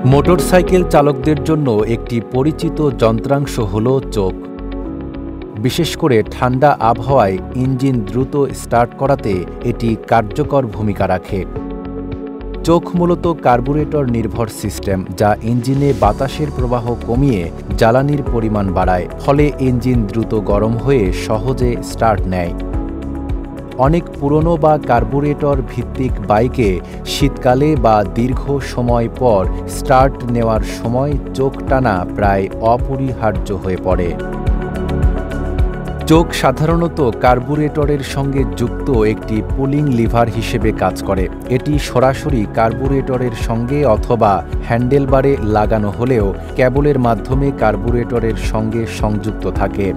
Motorcycle চালকদের জন্য একটি পরিচিত যন্ত্রাংশ হল চোখ। বিশেষ করে ঠান্ডা আবহাওয়ায় ইঞ্জিন দ্রুত স্টার্ট করাতে এটি কার্যকর ভূমিকা রাখে। চোখ মূলত কার্বুরেটর নির্ভর সিস্টেম, যা ইঞ্জিনে বাতাসের প্রবাহ কমিয়ে জ্বালানির পরিমাণ বাড়ায়, ফলে ইঞ্জিন দ্রুত গরম হয়ে সহজে স্টার্ট নেয়। অনেক পুরনো বা কার্বুরেটর ভিত্তিক বাইকে শীতকালে বা দীর্ঘ সময় পর স্টার্ট নেওয়ার সময় চোখ টানা প্রায় অপরিহার্য হয়ে পড়ে। চোখ সাধারণত কার্বুরেটরের সঙ্গে যুক্ত একটি পুলিং লিভার হিসেবে কাজ করে। এটি সরাসরি কার্বুরেটরের সঙ্গে অথবা হ্যান্ডেলবারে লাগানো হলেও কেবলের মাধ্যমে কার্বুরেটরের সঙ্গে সংযুক্ত থাকে।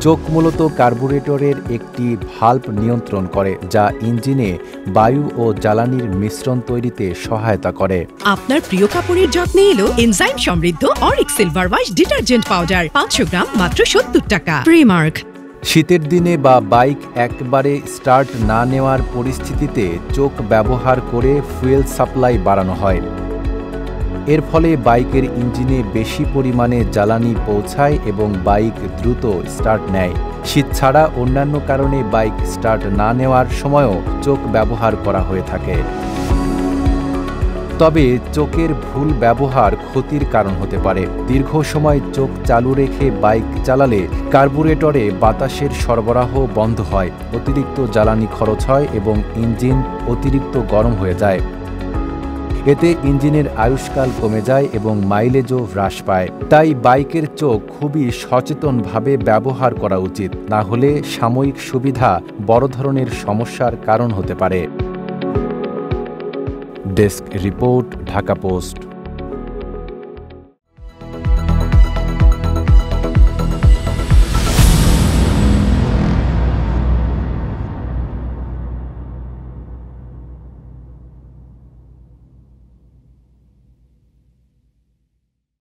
চোখ মূলত কার্বুরেটরের একটি ভাল্ব নিয়ন্ত্রণ করে, যা ইঞ্জিনে বায়ু ও জ্বালানির মিশ্রণ তৈরিতে সহায়তা করে। আপনার প্রিয় কাপড়ের যত্নে এলো এনজাইম সমৃদ্ধ Arik silver wash detergent powder, 500 গ্রাম মাত্র 70 টাকা। প্রিমার্ক। শীতের দিনে বা বাইক একবারে স্টার্ট না নেওয়ার পরিস্থিতিতে চোখ ব্যবহার করে ফুয়েল সাপ্লাই বাড়ানো হয়। এর ফলে বাইকের ইঞ্জিনে বেশি পরিমাণে জ্বালানি পৌঁছায় এবং বাইক দ্রুত স্টার্ট নেয়। শীত ছাড়া অন্যান্য কারণে বাইক স্টার্ট না নেওয়ার সময়ও চোখ ব্যবহার করা হয়ে থাকে। তবে চোখের ভুল ব্যবহার ক্ষতির কারণ হতে পারে। দীর্ঘ সময় চোখ চালু রেখে বাইক চালালে কার্বুরেটরে বাতাসের সরবরাহ বন্ধ হয়, অতিরিক্ত জ্বালানি খরচ হয় এবং ইঞ্জিন অতিরিক্ত গরম হয়ে যায়। এতে ইঞ্জিনের আয়ুষ্কাল কমে যায় এবং মাইলেজও হ্রাস পায়। তাই বাইকের চোখ খুবই সচেতনভাবে ব্যবহার করা উচিত, না হলে সাময়িক সুবিধা বড় ধরনের সমস্যার কারণ হতে পারে। Desk report, Dhaka post.